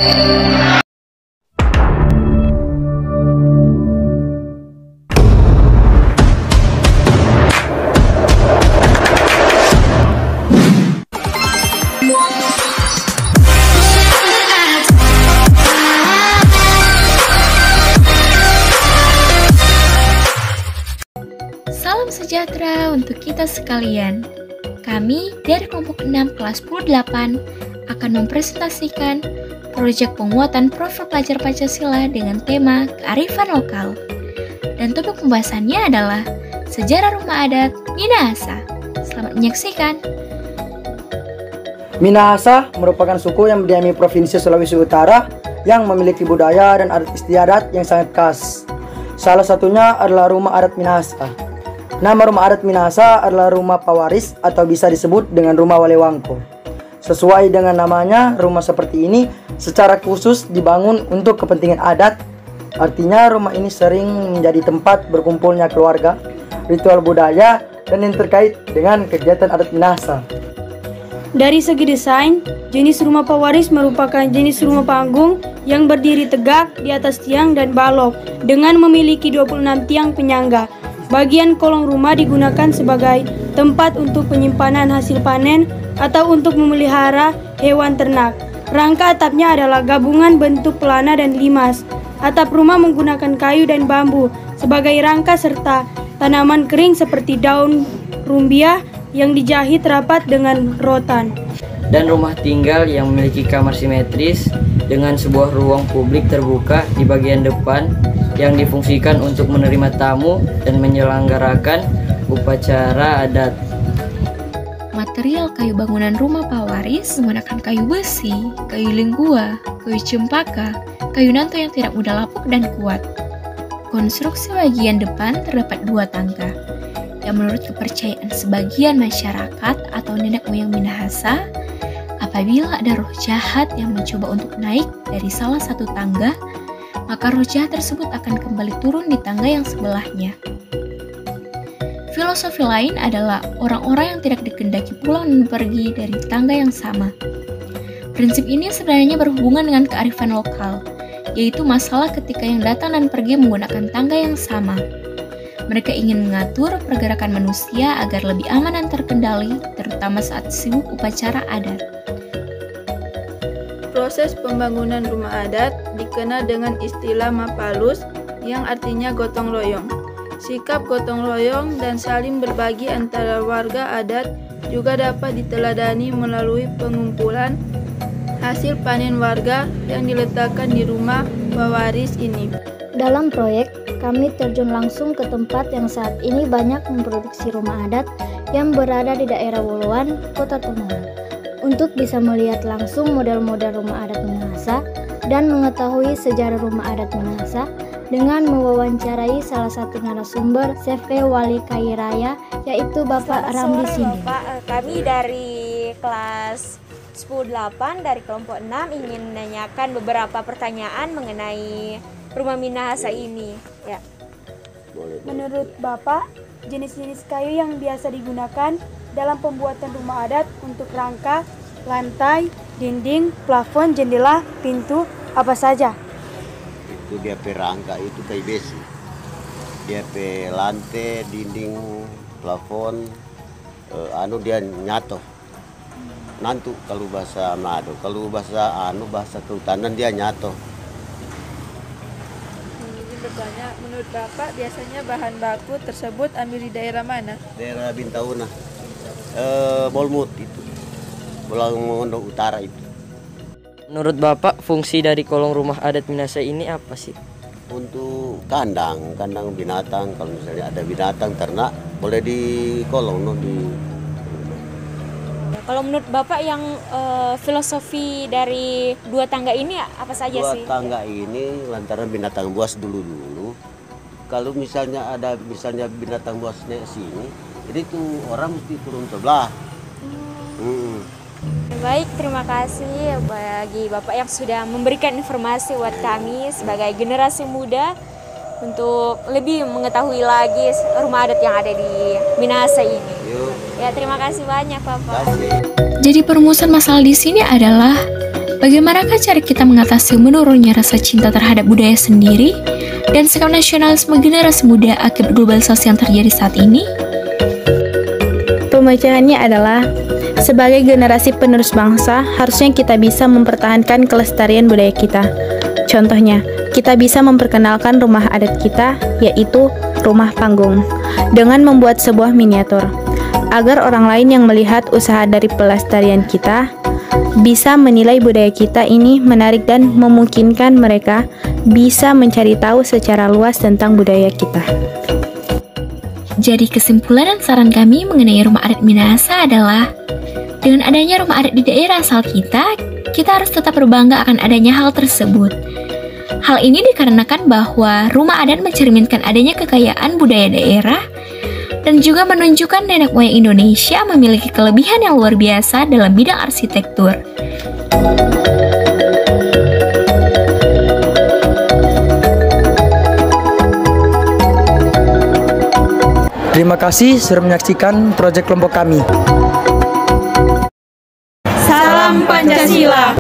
Salam sejahtera untuk kita sekalian. Kami dari kelompok 6 kelas 10-8 akan mempresentasikan proyek penguatan profil pelajar Pancasila dengan tema kearifan lokal. Dan topik pembahasannya adalah sejarah rumah adat Minahasa. Selamat menyaksikan. Minahasa merupakan suku yang mendiami Provinsi Sulawesi Utara yang memiliki budaya dan adat istiadat yang sangat khas. Salah satunya adalah rumah adat Minahasa. Nama rumah adat Minahasa adalah rumah pawaris atau bisa disebut dengan rumah Walewangko. Sesuai dengan namanya, rumah seperti ini secara khusus dibangun untuk kepentingan adat. Artinya rumah ini sering menjadi tempat berkumpulnya keluarga, ritual budaya, dan yang terkait dengan kegiatan adat Minahasa. Dari segi desain, jenis rumah pawaris merupakan jenis rumah panggung yang berdiri tegak di atas tiang dan balok dengan memiliki 26 tiang penyangga. Bagian kolong rumah digunakan sebagai tempat untuk penyimpanan hasil panen atau untuk memelihara hewan ternak. Rangka atapnya adalah gabungan bentuk pelana dan limas. Atap rumah menggunakan kayu dan bambu sebagai rangka serta tanaman kering seperti daun rumbia yang dijahit rapat dengan rotan. Dan rumah tinggal yang memiliki kamar simetris dengan sebuah ruang publik terbuka di bagian depan yang difungsikan untuk menerima tamu dan menyelenggarakan upacara adat. Material kayu bangunan rumah pawaris menggunakan kayu besi, kayu linggua, kayu cempaka, kayu nanto yang tidak mudah lapuk dan kuat. Konstruksi bagian depan terdapat 2 tangga, yang menurut kepercayaan sebagian masyarakat atau nenek moyang Minahasa, apabila ada roh jahat yang mencoba untuk naik dari salah satu tangga, maka roh jahat tersebut akan kembali turun di tangga yang sebelahnya. Filosofi lain adalah orang-orang yang tidak dikehendaki pulang dan pergi dari tangga yang sama. Prinsip ini sebenarnya berhubungan dengan kearifan lokal, yaitu masalah ketika yang datang dan pergi menggunakan tangga yang sama. Mereka ingin mengatur pergerakan manusia agar lebih aman dan terkendali, terutama saat sibuk upacara adat. Proses pembangunan rumah adat dikenal dengan istilah mapalus yang artinya gotong royong. Sikap gotong royong dan saling berbagi antara warga adat juga dapat diteladani melalui pengumpulan hasil panen warga yang diletakkan di rumah pawaris ini. Dalam proyek, kami terjun langsung ke tempat yang saat ini banyak memproduksi rumah adat yang berada di daerah Wuluan, Kota Tomohon, untuk bisa melihat langsung model-model rumah adat Minahasa dan mengetahui sejarah rumah adat Minahasa dengan mewawancarai salah satu narasumber CV Wali Kairaya, yaitu Bapak Ramli Sinding. Bapak, kami dari kelas 10-8 dari kelompok 6 ingin menanyakan beberapa pertanyaan mengenai rumah Minahasa ini. Ya. Menurut Bapak, jenis-jenis kayu yang biasa digunakan dalam pembuatan rumah adat untuk rangka, lantai, dinding, plafon, jendela, pintu, apa saja? Itu dia rangka itu kayu besi. Dia lantai, dinding, plafon, dia nyato. Nantu kalau bahasa Manado, kalau bahasa kehutanan dia nyato. Ini bertanya, menurut Bapak biasanya bahan baku tersebut ambil di daerah mana? Daerah Bintauna. Bolmut itu, Pulau Mondo Utara itu. Menurut Bapak, fungsi dari kolong rumah adat Minahasa ini apa sih? Untuk kandang binatang. Kalau misalnya ada binatang ternak, boleh di kolong di. Kalau menurut Bapak yang filosofi dari 2 tangga ini apa saja sih? 2 tangga ini lantaran binatang buas dulu. Kalau misalnya ada binatang buasnya sini, jadi tuh orang mesti turun sebelah. Baik, terima kasih bagi Bapak yang sudah memberikan informasi buat kami sebagai generasi muda untuk lebih mengetahui lagi rumah adat yang ada di Minahasa ini. Ya, terima kasih banyak Bapak. Jadi perumusan masalah di sini adalah Bagaimanakah cara kita mengatasi menurunnya rasa cinta terhadap budaya sendiri dan sikap nasionalisme generasi muda akibat globalisasi yang terjadi saat ini? Pemecahannya adalah, sebagai generasi penerus bangsa, harusnya kita bisa mempertahankan kelestarian budaya kita. Contohnya, kita bisa memperkenalkan rumah adat kita, yaitu rumah panggung, dengan membuat sebuah miniatur, agar orang lain yang melihat usaha dari pelestarian kita bisa menilai budaya kita ini menarik dan memungkinkan mereka bisa mencari tahu secara luas tentang budaya kita. Jadi kesimpulan dan saran kami mengenai rumah adat Minahasa adalah, dengan adanya rumah adat di daerah asal kita harus tetap berbangga akan adanya hal tersebut. Hal ini dikarenakan bahwa rumah adat mencerminkan adanya kekayaan budaya daerah dan juga menunjukkan nenek moyang Indonesia memiliki kelebihan yang luar biasa dalam bidang arsitektur. Terima kasih sudah menyaksikan proyek kelompok kami. Salam Pancasila.